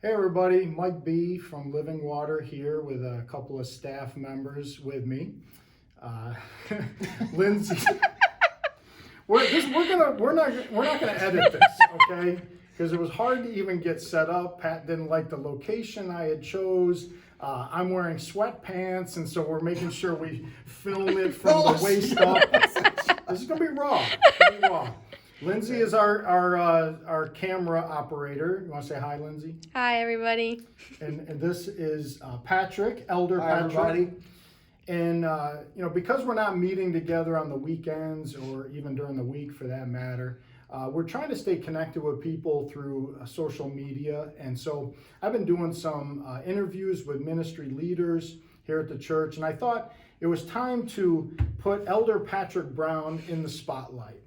Hey everybody, Mike B from Living Water here with a couple of staff members with me. Uh, Lindsay, we're not gonna edit this, okay? Because it was hard to even get set up. Pat didn't like the location I had chose. I'm wearing sweatpants, and so we're making sure we film it from the waist up. This is gonna be raw. It's gonna be raw. Lindsay is our camera operator. You want to say hi, Lindsay? Hi, everybody. And this is Patrick, Elder Hi, Patrick. everybody. And because we're not meeting together on the weekends or even during the week for that matter, we're trying to stay connected with people through social media. And so I've been doing some interviews with ministry leaders here at the church, and I thought it was time to put Elder Patrick Brown in the spotlight.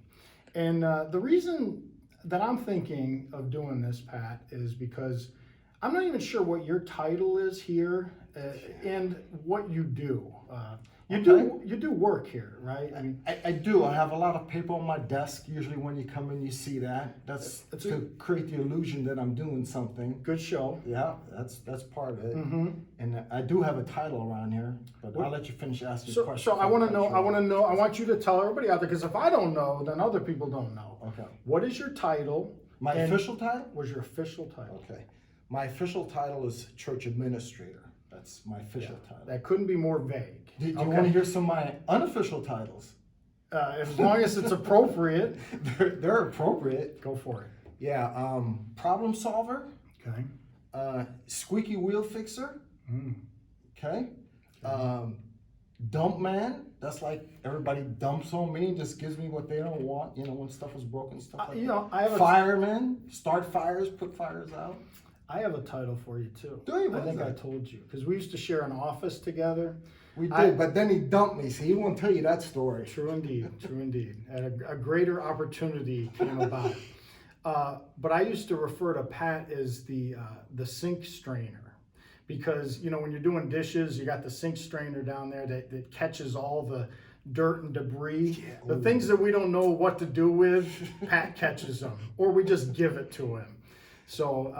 And the reason that I'm thinking of doing this, Pat, is because I'm not even sure what your title is here and what you do. You do work here, right? I do. I have a lot of paper on my desk. Usually when you come in, you see that. That's to create the illusion that I'm doing something. Good show. Yeah, that's part of it. Mm-hmm. And I do have a title around here, but I'll let you finish asking questions. So I want to know. I want you to tell everybody out there, because if I don't know, then other people don't know. Okay. What is your title? My official title? What's your official title? Okay. My official title is church administrator. That's my official title. That couldn't be more vague. Do you want to hear some of my unofficial titles? As long as it's appropriate. They're appropriate. Go for it. Yeah. Problem solver. Okay. Squeaky wheel fixer. Mm. Okay. Dump man. That's like everybody dumps on me, just gives me what they don't want. When stuff is broken, stuff like that. I have Fireman. Start fires, put fires out. I have a title for you too. Do you? I think I told you, because we used to share an office together. We did, but then he dumped me, so he won't tell you that story. True indeed, true indeed. And a greater opportunity came about. But I used to refer to Pat as the sink strainer, because when you're doing dishes, you got the sink strainer down there that catches all the dirt and debris. Yeah. The things that we don't know what to do with, Pat catches them, or we just give it to him. So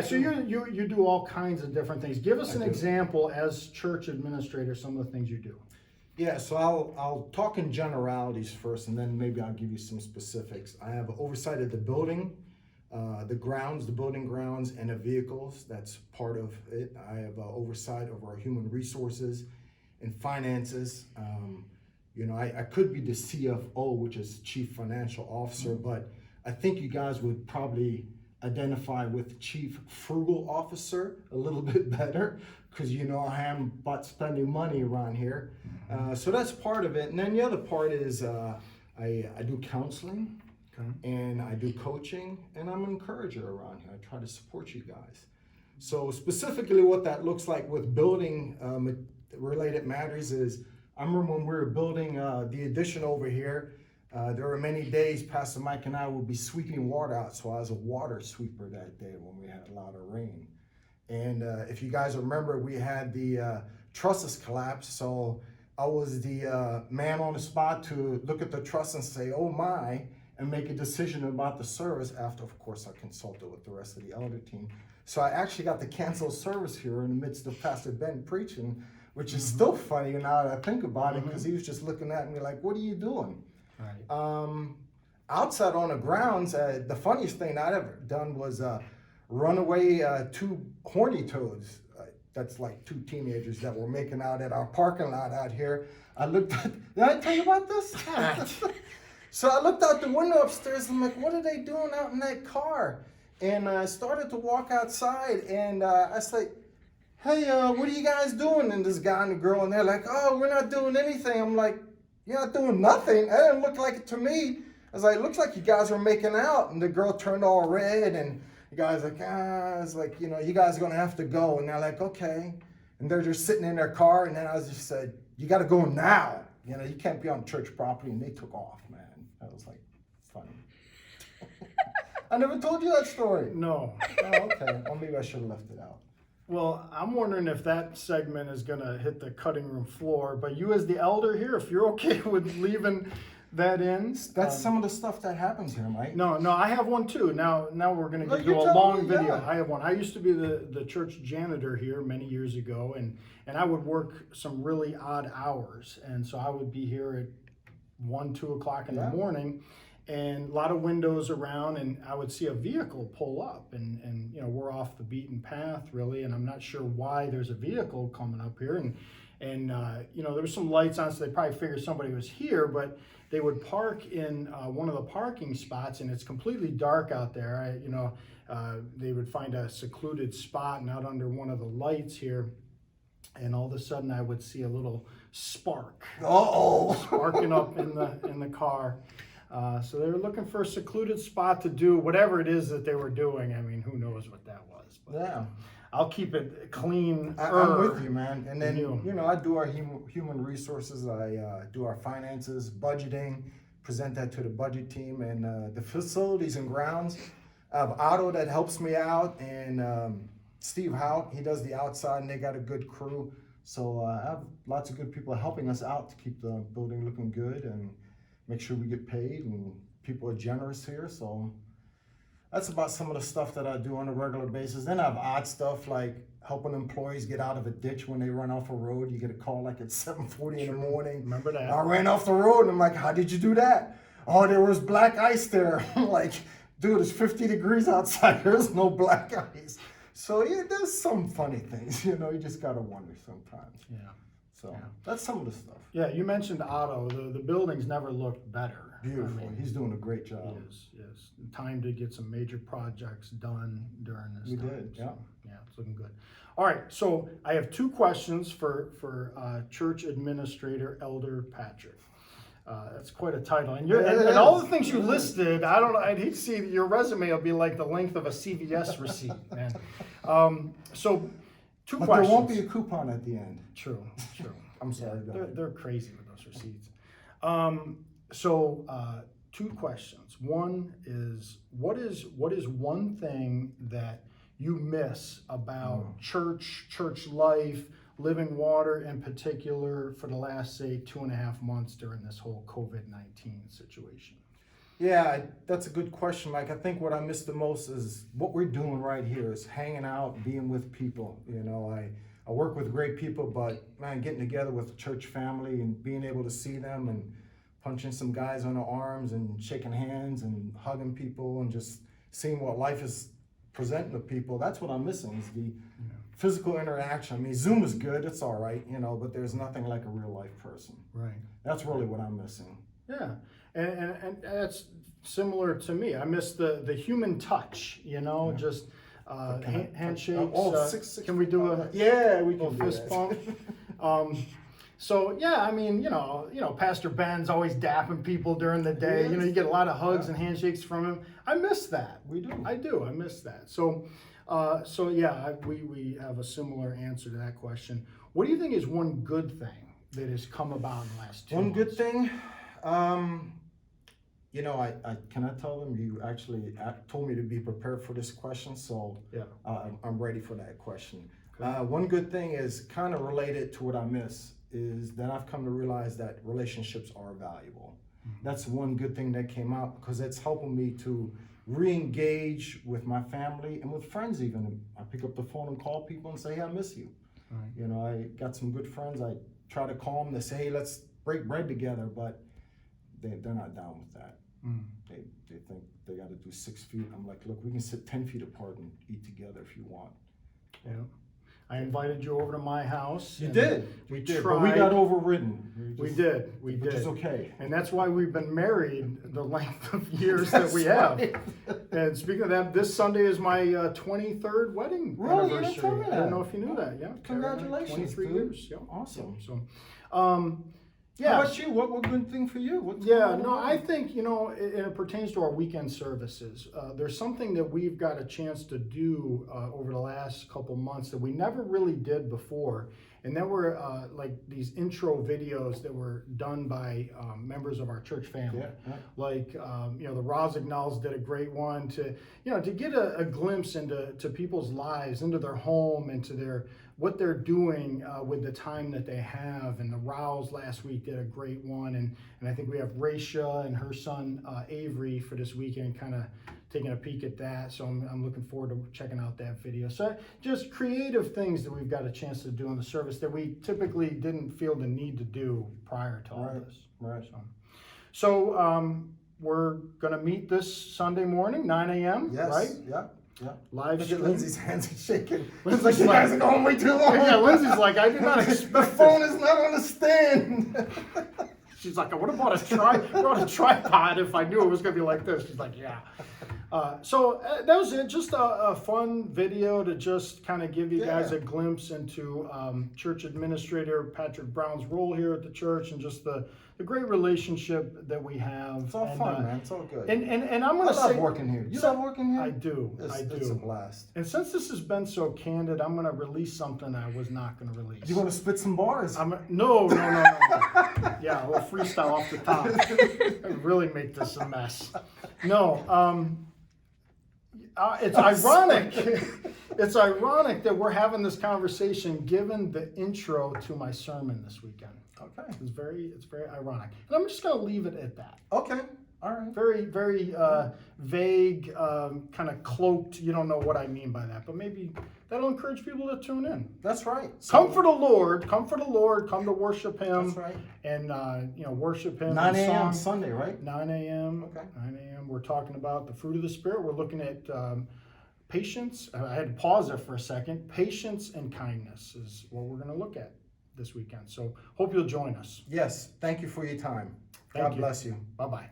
so you do all kinds of different things. Give us an example as church administrator, some of the things you do. Yeah, so I'll talk in generalities first, and then maybe I'll give you some specifics. I have oversight of the building, the building grounds, and the vehicles. That's part of it. I have oversight over our human resources and finances. I could be the CFO, which is Chief Financial Officer, but I think you guys would probably identify with Chief Frugal Officer a little bit better, because I am about spending money around here. So that's part of it. And then the other part is I do counseling, and I do coaching, and I'm an encourager around here. I try to support you guys. So specifically what that looks like with building related matters is, I remember when we were building the addition over here, there were many days Pastor Mike and I would be sweeping water out, so I was a water sweeper that day when we had a lot of rain. And if you guys remember, we had the trusses collapse, so I was the man on the spot to look at the truss and say, oh my, and make a decision about the service after, of course, I consulted with the rest of the elder team. So I actually got to cancel service here in the midst of Pastor Ben preaching, which is still funny now that I think about it, because he was just looking at me like, what are you doing? Right. Outside on the grounds, the funniest thing I'd ever done was run away two horny toads. That's like two teenagers that were making out at our parking lot out here. I looked at, did I tell you about this? So I looked out the window upstairs, and I'm like, what are they doing out in that car? And I started to walk outside, and I was like, hey, what are you guys doing? And this guy and the girl, and they're like, oh, we're not doing anything. I'm like, you're not doing nothing. That didn't look like it to me. I was like, it looks like you guys were making out. And the girl turned all red, and the guy's like, it's like, you guys are going to have to go. And they're like, okay. And they're just sitting in their car. And then I just said, you got to go now. You can't be on church property. And they took off, man. That was like funny. I never told you that story. No. Oh, okay. Well, maybe I should have left it out. Well, I'm wondering if that segment is going to hit the cutting room floor, but you as the elder here, if you're okay with leaving that in. That's some of the stuff that happens here, Mike. No, I have one too. Now we're gonna No, get you to a tell long me, video. yeah. I have one. I used to be the church janitor here many years ago, and I would work some really odd hours, and so I would be here at 1, 2 o'clock in the morning, and a lot of windows around, and I would see a vehicle pull up, and we're off the beaten path really, and I'm not sure why there's a vehicle coming up here, and there was some lights on, so they probably figured somebody was here, but they would park in one of the parking spots, and it's completely dark out there. They would find a secluded spot and out under one of the lights here, and all of a sudden I would see a little spark sparking up in the car. So they were looking for a secluded spot to do whatever it is that they were doing. I mean, who knows what that was? But, Yeah. I'll keep it clean. I'm with you, man. And then, you. I do our human resources. I do our finances, budgeting, present that to the budget team, and the facilities and grounds. I have Otto that helps me out, and Steve Hout, he does the outside, and they got a good crew. So I have lots of good people helping us out to keep the building looking good and make sure we get paid, and people are generous here. So that's about some of the stuff that I do on a regular basis. Then I have odd stuff like helping employees get out of a ditch when they run off a road. You get a call like at 7:40 in the morning. Remember that? I ran off the road, and I'm like, how did you do that? Oh, there was black ice there. I'm like, dude, it's 50 degrees outside. There's no black ice. So yeah, there's some funny things, you just gotta wonder sometimes. Yeah. So that's some of the stuff. Yeah, you mentioned Otto. The buildings never looked better. Beautiful. I mean, He's doing a great job. Yes. Time to get some major projects done during this We time. did, yeah. So, yeah, it's looking good. All right, so I have 2 questions for Church Administrator Elder Patrick. That's quite a title, and and all the things you listed. I'd hate to see your resume will be like the length of a CVS receipt, man. So 2 But questions. there won't be a coupon at the end. True. I'm sorry, go ahead. They're crazy with those receipts. So 2 questions. One is what is one thing that you miss about church life, Living Water in particular, for the last, say, 2.5 months during this whole COVID-19 situation? Yeah, that's a good question, Mike. I think what I miss the most is what we're doing right here is hanging out, being with people. I work with great people, but man, getting together with the church family and being able to see them and punching some guys on the arms and shaking hands and hugging people and just seeing what life is presenting to people. That's what I'm missing is the physical interaction. I mean, Zoom is good, it's all right, but there's nothing like a real life person. Right. That's really what I'm missing. Yeah, and that's similar to me. I miss the human touch, just handshakes. Can we do a we can fist bump? So yeah, I mean, Pastor Ben's always dapping people during the day. Yes. You get a lot of hugs and handshakes from him. I miss that. We do. I do. I miss that. So yeah, we have a similar answer to that question. What do you think is one good thing that has come about in the last 2 months? One good thing, can I tell them you actually told me to be prepared for this question, so yeah, I'm ready for that question. Okay. One good thing is kind of related to what I miss is that I've come to realize that relationships are valuable. Mm-hmm. That's one good thing that came out because it's helping me to re-engage with my family and with friends even. I pick up the phone and call people and say, hey, I miss you. Right. I got some good friends. I try to call them. They say, hey, let's break bread together, but they're not down with that. Mm. They think they got to do 6 feet. I'm like, look, we can sit 10 feet apart and eat together if you want. Yeah. I invited you over to my house. You did. We did, tried. but we got overridden. We did. Which is okay. And that's why we've been married the length of years that we have. And speaking of that, this Sunday is my 23rd wedding anniversary. I don't know if you knew that. Yeah. Congratulations. 23 dude. years. Yeah. Awesome. So, yeah. How about you? What good thing for you? I think, it pertains to our weekend services. There's something that we've got a chance to do over the last couple months that we never really did before, And then were like these intro videos that were done by members of our church family. Yeah. Like, you know, the Rosignolls did a great one to, you know, to get a glimpse into people's lives, into their home, into what they're doing with the time that they have. And the Rows last week did a great one. And I think we have Raisha and her son Avery for this weekend, kind of taking a peek at that. So I'm looking forward to checking out that video. So just creative things that we've got a chance to do in the service that we typically didn't feel the need to do prior to all this. Right. So we're going to meet this Sunday morning, 9 a.m., Yes. right? Yeah. Live Look at stream. Lindsay's hands are shaking. Lindsay's Like, you like- guys are going way too long. Yeah, Lindsay's like, I did not The expect phone this. is not on the stand. She's like, I would have brought a tripod if I knew it was going to be like this. She's like, yeah. So that was it. Just a fun video to just kind of give you guys a glimpse into church administrator Patrick Brown's role here at the church, and just the great relationship that we have. It's all and, fun, man. It's all good. And I'm going I to love say, working here. You love working here? I do. It's a blast. And since this has been so candid, I'm going to release something I was not going to release. You want to spit some bars? No. Yeah, we'll freestyle off the top. Really make this a mess. No, it's ironic. It's ironic that we're having this conversation given the intro to my sermon this weekend. Okay. It's very ironic, and I'm just going to leave it at that. Okay. All right. Very vague, kind of cloaked. You don't know what I mean by that, but maybe that'll encourage people to tune in. That's right. Come for the Lord. Come to worship Him. That's right. And worship Him. 9 in a.m. song. Sunday, right? 9 a.m. Okay. 9 a.m. We're talking about the fruit of the Spirit. We're looking at patience. I had to pause there for a second. Patience and kindness is what we're going to look at this weekend. So hope you'll join us. Yes. Thank you for your time. Thank God you. bless you. Bye-bye.